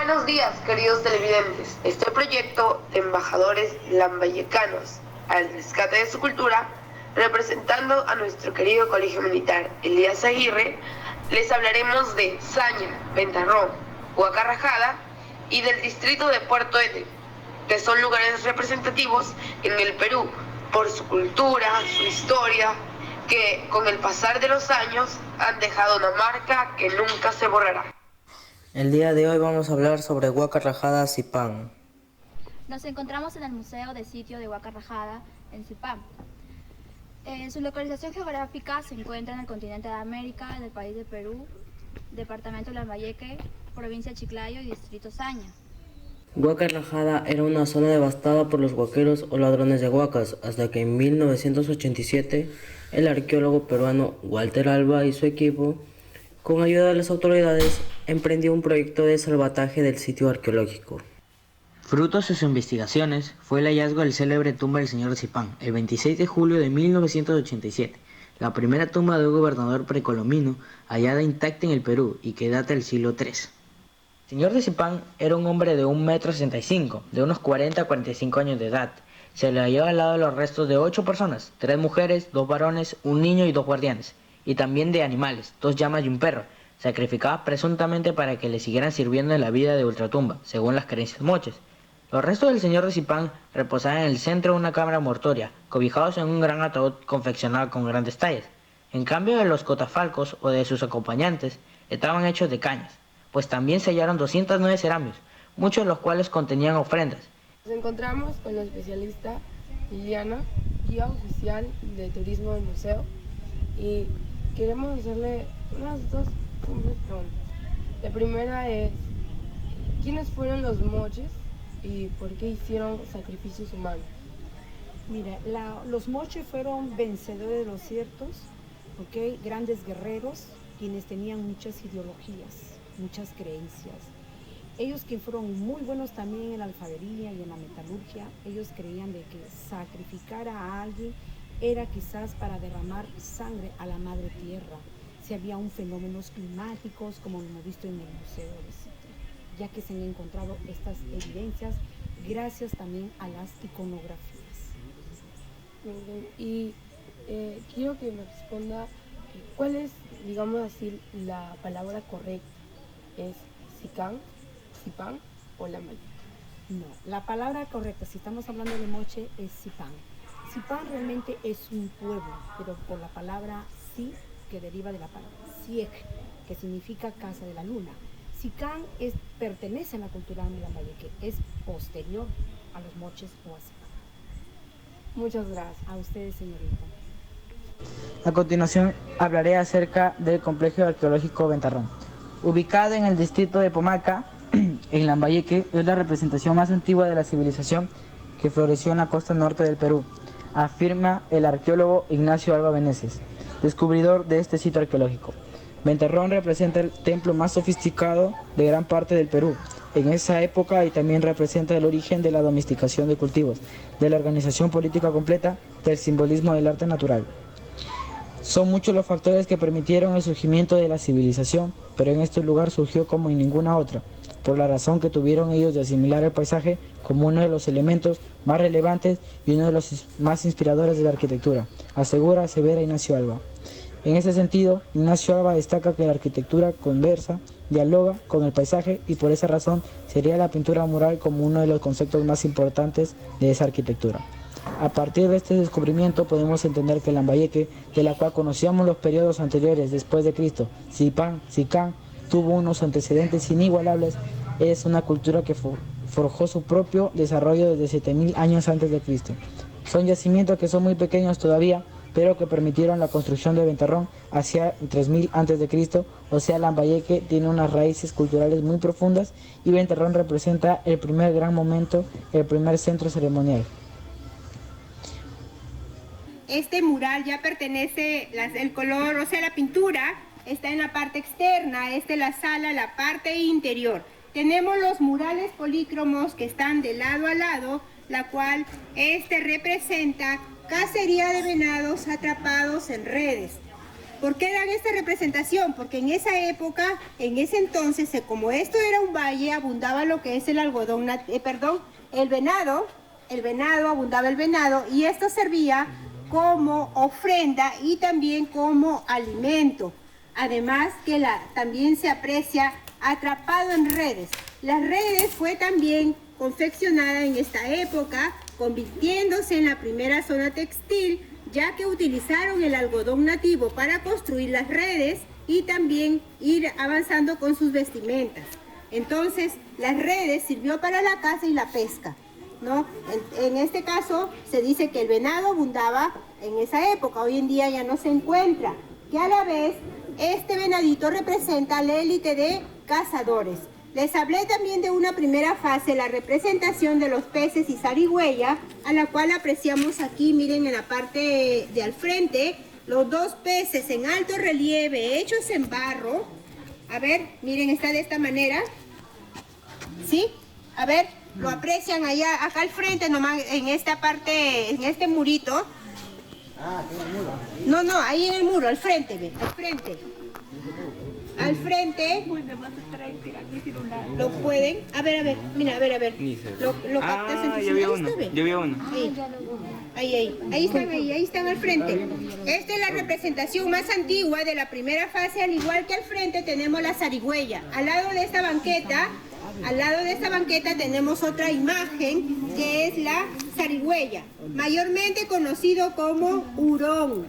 Buenos días, queridos televidentes. Este proyecto de embajadores lambayecanos al rescate de su cultura, representando a nuestro querido Colegio Militar Elías Aguirre, les hablaremos de Saña, Ventarrón, Huacarrajada y del distrito de Puerto Ete, que son lugares representativos en el Perú por su cultura, su historia, que con el pasar de los años han dejado una marca que nunca se borrará. El día de hoy vamos a hablar sobre Huacarrajada, Zipán. Nos encontramos en el Museo de Sitio de Huacarrajada, en Zipán. Su localización geográfica se encuentra en el continente de América, en el país de Perú, departamento Lambayeque, provincia de Chiclayo y distrito Saña. Huacarrajada era una zona devastada por los huaqueros o ladrones de huacas, hasta que en 1987 el arqueólogo peruano Walter Alba y su equipo, con ayuda de las autoridades, emprendió un proyecto de salvataje del sitio arqueológico. Fruto de sus investigaciones fue el hallazgo del célebre tumba del señor Zipán, el 26 de julio de 1987, la primera tumba de un gobernador precolombino hallada intacta en el Perú y que data del siglo III. El señor de Zipán era un hombre de 1,65 m, de unos 40 a 45 años de edad. Se le halló al lado de los restos de 8 personas, 3 mujeres, 2 varones, un niño y 2 guardianes, y también de animales, 2 llamas y un perro, sacrificados presuntamente para que le siguieran sirviendo en la vida de ultratumba, según las creencias moches. Los restos del señor de Zipán reposaban en el centro de una cámara mortuoria, cobijados en un gran ataúd confeccionado con grandes tallas. En cambio de los cotafalcos o de sus acompañantes, estaban hechos de cañas, pues también se hallaron 209 ceramios, muchos de los cuales contenían ofrendas. Nos encontramos con la especialista Liliana, guía oficial de turismo del museo, y queremos hacerle unas dos simples preguntas. La primera es, ¿quiénes fueron los moches y por qué hicieron sacrificios humanos? Mira, los moches fueron vencedores de los ciertos, grandes guerreros, quienes tenían muchas ideologías, muchas creencias. Ellos que fueron muy buenos también en la alfarería y en la metalurgia, ellos creían de que sacrificar a alguien era quizás para derramar sangre a la madre tierra, si había un fenómenos climáticos como lo hemos visto en el Museo de Sitio, ya que se han encontrado estas evidencias gracias también a las iconografías. Y quiero que me responda cuál es, digamos así, la palabra correcta. ¿Es Zipán o Lambayeque? No, la palabra correcta, si estamos hablando de moche, es Zipán. Zipán realmente es un pueblo, pero por la palabra Si, que deriva de la palabra Siek, que significa casa de la luna. Zipán pertenece a la cultura de Lambayeque, es posterior a los moches o a Zipán. Muchas gracias. A ustedes, señorita. A continuación hablaré acerca del complejo arqueológico Ventarrón. Ubicado en el distrito de Pomaca, en Lambayeque, es la representación más antigua de la civilización que floreció en la costa norte del Perú, afirma el arqueólogo Ignacio Alba Meneses, descubridor de este sitio arqueológico. Ventarrón representa el templo más sofisticado de gran parte del Perú en esa época y también representa el origen de la domesticación de cultivos, de la organización política completa, del simbolismo del arte natural. Son muchos los factores que permitieron el surgimiento de la civilización, pero en este lugar surgió como en ninguna otra, por la razón que tuvieron ellos de asimilar el paisaje como uno de los elementos más relevantes y uno de los más inspiradores de la arquitectura, asegura Severa Ignacio Alba. En ese sentido, Ignacio Alba destaca que la arquitectura conversa, dialoga con el paisaje y por esa razón sería la pintura mural como uno de los conceptos más importantes de esa arquitectura. A partir de este descubrimiento podemos entender que Lambayeque, de la cual conocíamos los periodos anteriores después de Cristo, Zipán, Zicán, tuvo unos antecedentes inigualables, es una cultura que forjó su propio desarrollo desde 7000 años antes de Cristo. Son yacimientos que son muy pequeños todavía, pero que permitieron la construcción de Ventarrón hacia 3000 antes de Cristo, o sea, Lambayeque tiene unas raíces culturales muy profundas y Ventarrón representa el primer gran momento, el primer centro ceremonial. Este mural ya pertenece, el color, o sea, la pintura está en la parte externa, la sala, la parte interior. Tenemos los murales polícromos que están de lado a lado, la cual representa cacería de venados atrapados en redes. ¿Por qué dan esta representación? Porque en esa época, en ese entonces, como esto era un valle, abundaba lo que es el algodón, el venado, abundaba el venado, y esto servía como ofrenda y también como alimento. Además que también se aprecia atrapado en redes. Las redes fue también confeccionada en esta época, convirtiéndose en la primera zona textil, ya que utilizaron el algodón nativo para construir las redes y también ir avanzando con sus vestimentas. Entonces, las redes sirvió para la caza y la pesca, ¿no? En este caso, se dice que el venado abundaba en esa época, hoy en día ya no se encuentra, que a la vez este venadito representa la élite de cazadores. Les hablé también de una primera fase, la representación de los peces y zarigüeya, a la cual apreciamos aquí, miren en la parte de al frente, los dos peces en alto relieve, hechos en barro. A ver, miren, está de esta manera. ¿Sí? A ver, lo aprecian allá, acá al frente nomás, en esta parte, en este murito. Ah, tiene el muro. No, ahí en el muro, al frente, ve, al frente. Al frente. Lo pueden. A ver, mira, a ver. Lo captas en tu yo vi uno. Yo vi uno. Ahí están al frente. Esta es la representación más antigua de la primera fase, al igual que al frente tenemos la zarigüeya. Al lado de esta banqueta tenemos otra imagen que es la zarigüeya, mayormente conocido como hurón.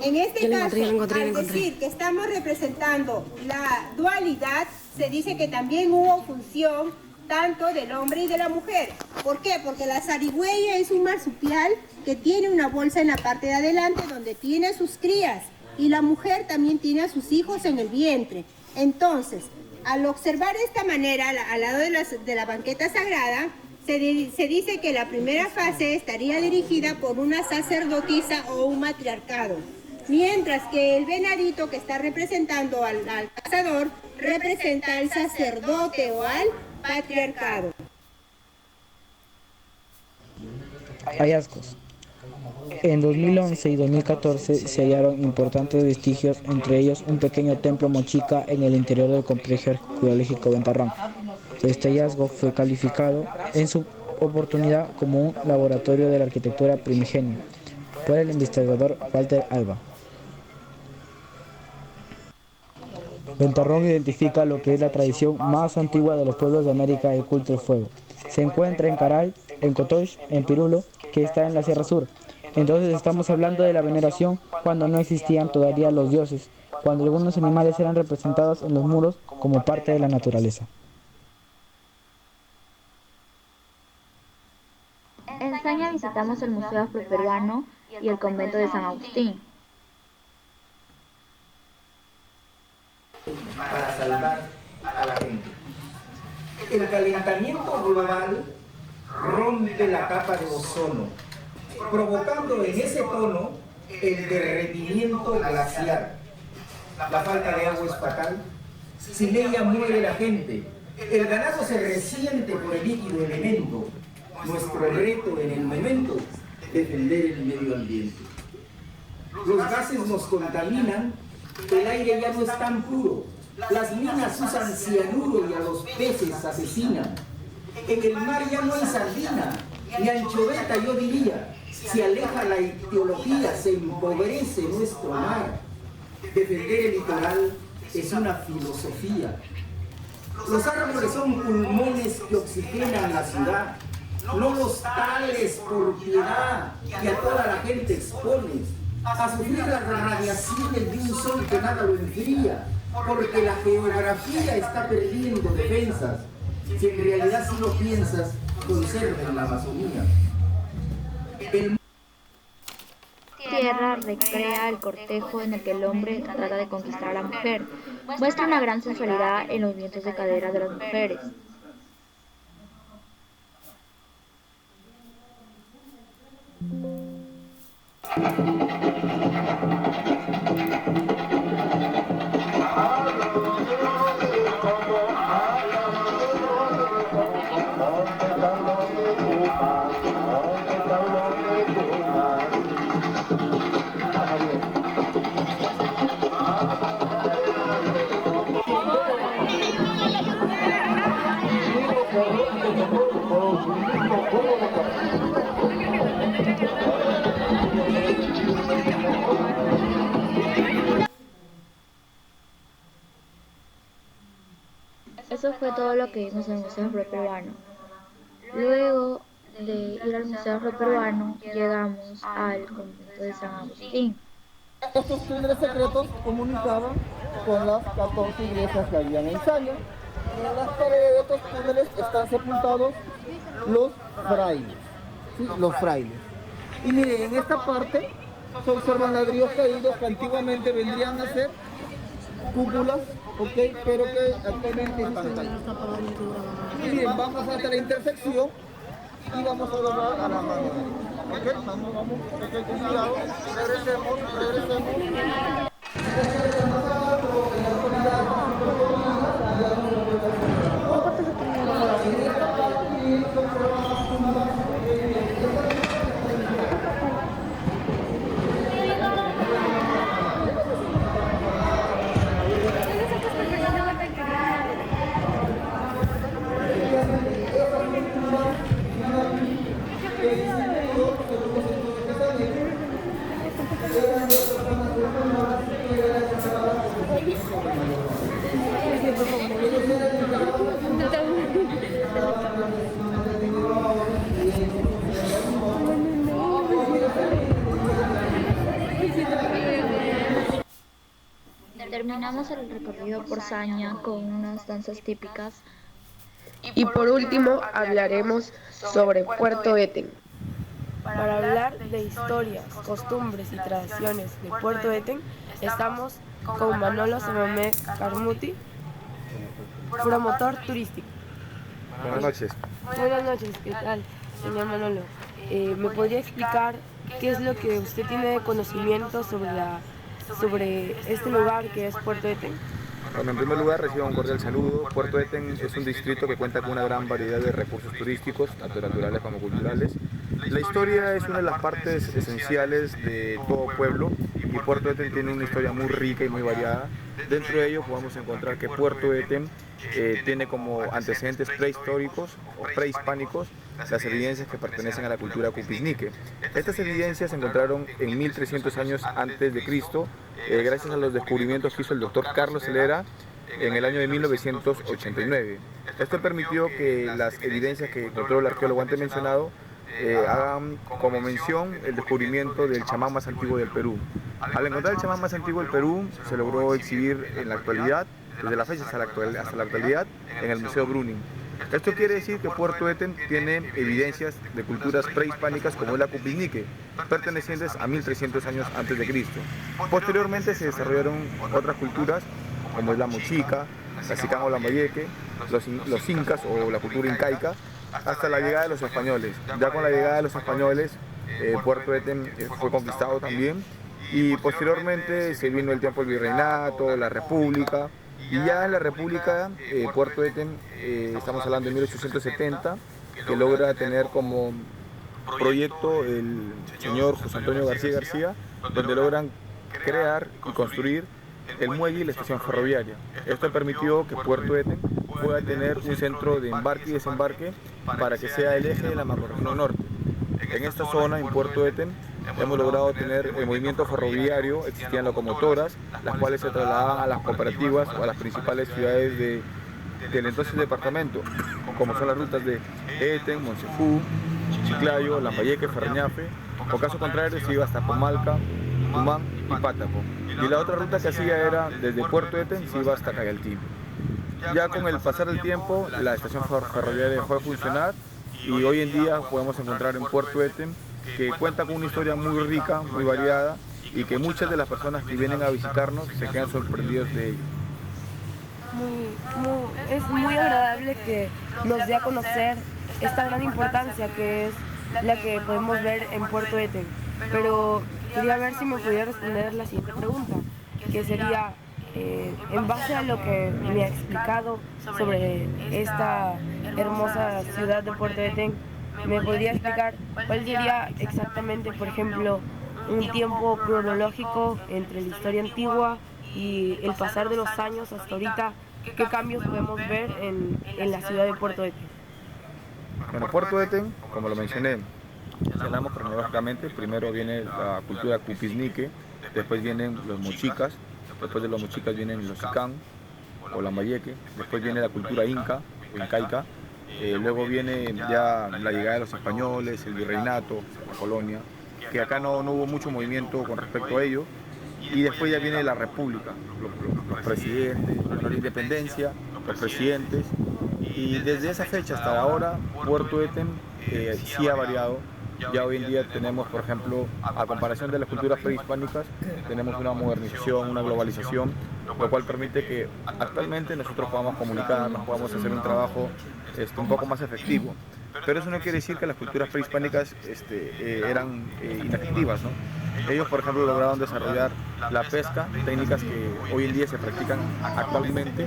En este caso, al decir que estamos representando la dualidad, se dice que también hubo función tanto del hombre y de la mujer. ¿Por qué? Porque la zarigüeya es un marsupial que tiene una bolsa en la parte de adelante donde tiene sus crías, y la mujer también tiene a sus hijos en el vientre. Entonces, al observar de esta manera, al lado de la banqueta sagrada, se dice que la primera fase estaría dirigida por una sacerdotisa o un matriarcado, mientras que el venadito que está representando al cazador representa al sacerdote o al patriarcado. Hallazgos. En 2011 y 2014 se hallaron importantes vestigios, entre ellos un pequeño templo mochica en el interior del complejo arqueológico Ventarrón. Este hallazgo fue calificado en su oportunidad como un laboratorio de la arquitectura primigenia por el investigador Walter Alba. Ventarrón identifica lo que es la tradición más antigua de los pueblos de América, el culto del fuego. Se encuentra en Caray, en Cotox, en Pirulo, que está en la Sierra Sur. Entonces estamos hablando de la veneración cuando no existían todavía los dioses, cuando algunos animales eran representados en los muros como parte de la naturaleza. En Saña visitamos el Museo Afroperuano y el convento de San Agustín. Para salvar a la gente. El calentamiento global rompe la capa de ozono, provocando en ese tono el derretimiento glaciar. La falta de agua es fatal. Sin ella muere la gente. El ganado se resiente por el líquido elemento. Nuestro reto en el momento, defender el medio ambiente. Los gases nos contaminan, el aire ya no es tan puro. Las minas usan cianuro y a los peces asesinan. En el mar ya no hay sardina, ni anchoveta, yo diría. Se aleja la ictiología, se empobrece nuestro mar. Defender el litoral es una filosofía. Los árboles son pulmones que oxigenan la ciudad, no los tales por piedad que a toda la gente expones a sufrir las radiaciones de un sol que nada lo enfría, porque la geografía está perdiendo defensas. Si en realidad si lo piensas, conserven la Amazonía. Tierra recrea el cortejo en el que el hombre trata de conquistar a la mujer. Muestra una gran sensualidad en los movimientos de cadera de las mujeres. Eso fue todo lo que vimos en el Museo Afroperuano. Luego de ir al Museo Afroperuano, llegamos al convento de San Agustín. Estos túneles secretos comunicaban con las 14 iglesias que había en Italia. En las paredes de estos túneles están sepultados los frailes, ¿sí? Los frailes. Y miren, en esta parte se observan ladrillos caídos que antiguamente vendrían a ser cúpulas, ¿ok? Pero que actualmente están caídos. Y miren, vamos hasta la intersección y vamos a doblar a la mano. ¿Ok? Vamos, ok, con cuidado. Regresemos. Terminamos el recorrido por Saña con unas danzas típicas. Y por último hablaremos sobre Puerto Eten. Para hablar de historias, costumbres y tradiciones de Puerto Eten, estamos con Manolo Samamé Carmuti, promotor turístico. Buenas noches. Buenas noches, ¿qué tal, señor Manolo? ¿Me podría explicar qué es lo que usted tiene de conocimiento sobre este lugar que es Puerto Eten? Bueno, en primer lugar recibo un cordial saludo. Puerto Eten es un distrito que cuenta con una gran variedad de recursos turísticos, tanto naturales como culturales. La historia es una de las partes esenciales de todo pueblo y Puerto Eten tiene una historia muy rica y muy variada. Dentro de ello podemos encontrar que Puerto Eten tiene como antecedentes prehistóricos o prehispánicos las evidencias que pertenecen a la cultura cupisnique. Estas evidencias se encontraron en 1300 años antes de Cristo, gracias a los descubrimientos que hizo el doctor Carlos Helera en el año de 1989. Esto permitió que las evidencias que encontró el arqueólogo antes mencionado hagan como mención el descubrimiento del chamán más antiguo del Perú. Al encontrar el chamán más antiguo del Perú, se logró exhibir en la actualidad, desde la fecha hasta la actualidad, en el Museo Bruning. Esto quiere decir que Puerto Eten tiene evidencias de culturas prehispánicas como es la cupisnique, pertenecientes a 1300 años antes de Cristo. Posteriormente se desarrollaron otras culturas como es la mochica, la sicán o lambayeque, los incas o la cultura incaica, hasta la llegada de los españoles. Ya con la llegada de los españoles, Puerto Eten fue conquistado también y posteriormente se vino el tiempo del virreinato, la república. Y ya en la República, Puerto Eten, estamos hablando de 1870, que logra tener como proyecto el señor José Antonio García, donde logran crear y construir el muelle y la estación ferroviaria. Esto permitió que Puerto Eten pueda tener un centro de embarque y desembarque para que sea el eje de la macrorregión norte. En esta zona, en Puerto Eten, hemos logrado tener el movimiento ferroviario, existían locomotoras, las cuales se trasladaban a las cooperativas o a las principales ciudades del entonces departamento, como son las rutas de Eten, Monsefú, Chiclayo, Lambayeque, Ferreñafe, o caso contrario se iba hasta Comalca, Tumán y Pátaco. Y la otra ruta que hacía era desde Puerto Eten se iba hasta Cayaltí. Ya con el pasar del tiempo, la estación ferroviaria dejó de funcionar y hoy en día podemos encontrar en Puerto Eten que cuenta con una historia muy rica, muy variada y que muchas de las personas que vienen a visitarnos se quedan sorprendidos de ello. Es muy agradable que nos dé a conocer esta gran importancia que es la que podemos ver en Puerto Eten. Pero quería ver si me podía responder la siguiente pregunta, que sería, en base a lo que me ha explicado sobre esta hermosa ciudad de Puerto Eten, ¿me podría explicar cuál sería exactamente, por ejemplo, un tiempo cronológico entre la historia antigua y el pasar de los años hasta ahorita? ¿Qué cambios podemos ver en la ciudad de Puerto Eten? Bueno, Puerto Eten, como lo mencioné, si hablamos cronológicamente, primero viene la cultura cupisnique, después vienen los mochicas, después de los mochicas vienen los sicán, o lambayeque, después viene la cultura inca o incaica, luego viene ya la llegada de los españoles, el virreinato, la colonia, que acá no hubo mucho movimiento con respecto a ello, y después ya viene la república, los presidentes, la independencia, los presidentes, y desde esa fecha hasta ahora Puerto Eten sí ha variado. Ya hoy en día tenemos, por ejemplo, a comparación de las culturas prehispánicas, tenemos una modernización, una globalización, lo cual permite que actualmente nosotros podamos comunicarnos, podamos hacer un trabajo un poco más efectivo. Pero eso no quiere decir que las culturas prehispánicas eran inefectivas, ¿no? Ellos, por ejemplo, lograron desarrollar la pesca, técnicas que hoy en día se practican actualmente,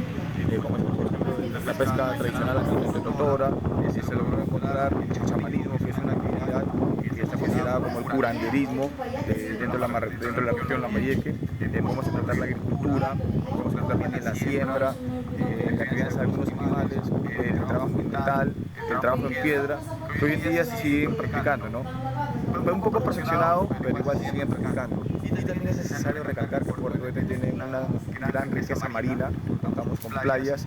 como por ejemplo la pesca tradicional de totora, se logró encontrar el chamanismo, que es una actividad que está considerada como el curanderismo dentro de la región lambayeque. Podemos encontrar la agricultura, podemos encontrar también la siembra, la crianza de algunos animales, el trabajo en metal, el trabajo en piedra, que hoy en día se siguen practicando, ¿no? Fue un poco perfeccionado, pero igual se siguen practicando. Y también es necesario recalcar que Puerto Eten tiene una gran riqueza marina. Contamos con playas,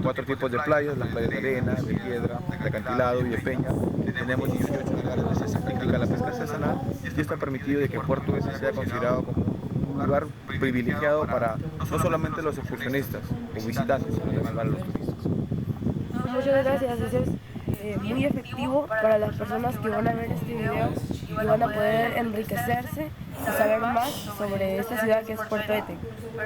4 tipos de playas: las playas de arena, de piedra, de acantilado y de peña. Tenemos 18 lugares donde se practica la pesca artesanal, y esto ha permitido de que Puerto Eten sea considerado como un lugar privilegiado para no solamente los excursionistas o visitantes, sino también para los turistas. Muchas gracias, eso es muy efectivo para las personas que van a ver este video y van a poder enriquecerse y saber más sobre esta ciudad que es Puerto Eten.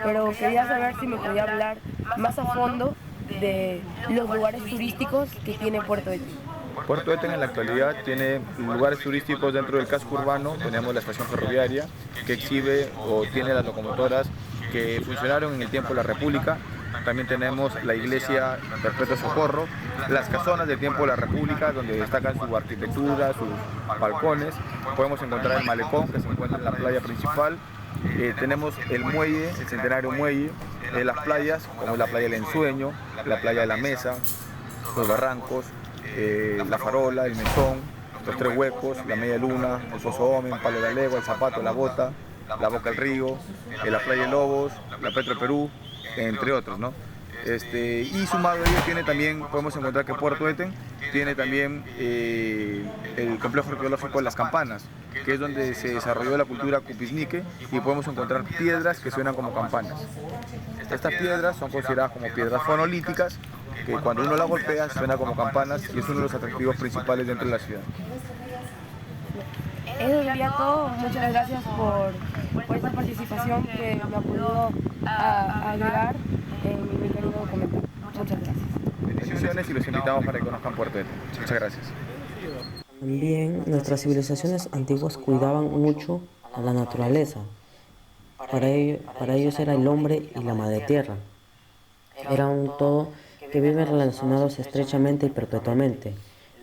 Pero quería saber si me podía hablar más a fondo de los lugares turísticos que tiene Puerto Eten. Puerto Eten en la actualidad tiene lugares turísticos dentro del casco urbano. Tenemos la estación ferroviaria, que exhibe o tiene las locomotoras que funcionaron en el tiempo de la República. También tenemos la iglesia Perpetuo Socorro, las casonas del tiempo de la República, donde destacan su arquitectura, sus balcones. Podemos encontrar el malecón, que se encuentra en la playa principal. Tenemos el muelle, el centenario muelle, las playas como la playa del Ensueño, la playa de la Mesa, los barrancos, la Farola, el Mesón, los Tres Huecos, la Media Luna, el Pozo Omen, Palo de la Legua, el Zapato, la Bota, la Boca del Río, la playa de Lobos, la Petro Perú, entre otros, ¿no? Y sumado a ello tiene también, podemos encontrar que Puerto Eten tiene también el complejo arqueológico de Las Campanas, que es donde se desarrolló la cultura cupisnique, y podemos encontrar piedras que suenan como campanas. Estas piedras son consideradas como piedras fonolíticas, que cuando uno las golpea suena como campanas, y es uno de los atractivos principales dentro de la ciudad. Eso sería todo. Muchas gracias por esta participación que me ha podido agregar en mi querido comentario. Muchas gracias. Bendiciones, y los invitamos para que conozcan Puerto Eten. Muchas gracias. También nuestras civilizaciones antiguas cuidaban mucho a la naturaleza. Para ellos era el hombre y la madre tierra. Era un todo que viven relacionados estrechamente y perpetuamente.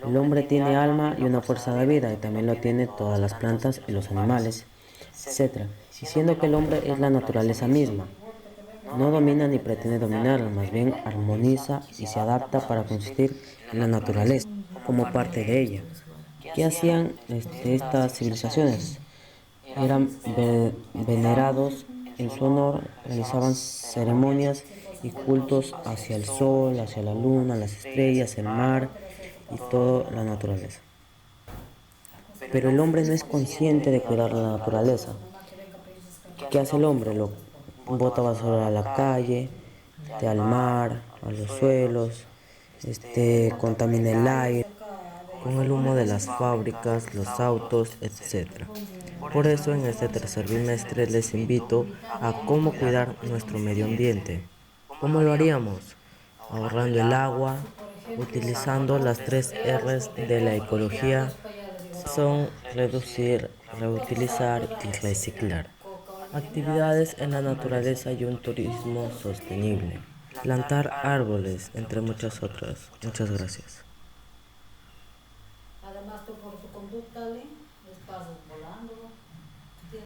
El hombre tiene alma y una fuerza de vida, y también lo tienen todas las plantas y los animales, etc. Diciendo que el hombre es la naturaleza misma. No domina ni pretende dominarla, más bien armoniza y se adapta para consistir en la naturaleza, como parte de ella. ¿Qué hacían estas civilizaciones? Eran venerados en su honor, realizaban ceremonias y cultos hacia el sol, hacia la luna, las estrellas, el mar y toda la naturaleza. Pero el hombre no es consciente de cuidar la naturaleza. ¿Qué hace el hombre? Lo bota basura a la calle, al mar, a los suelos, contamina el aire con el humo de las fábricas, los autos, etc. Por eso en este tercer bimestre les invito a cómo cuidar nuestro medio ambiente. ¿Cómo lo haríamos? Ahorrando el agua, utilizando las 3 R's de la ecología, son reducir, reutilizar y reciclar. Actividades en la naturaleza y un turismo sostenible. Plantar árboles, entre muchas otras. Muchas gracias.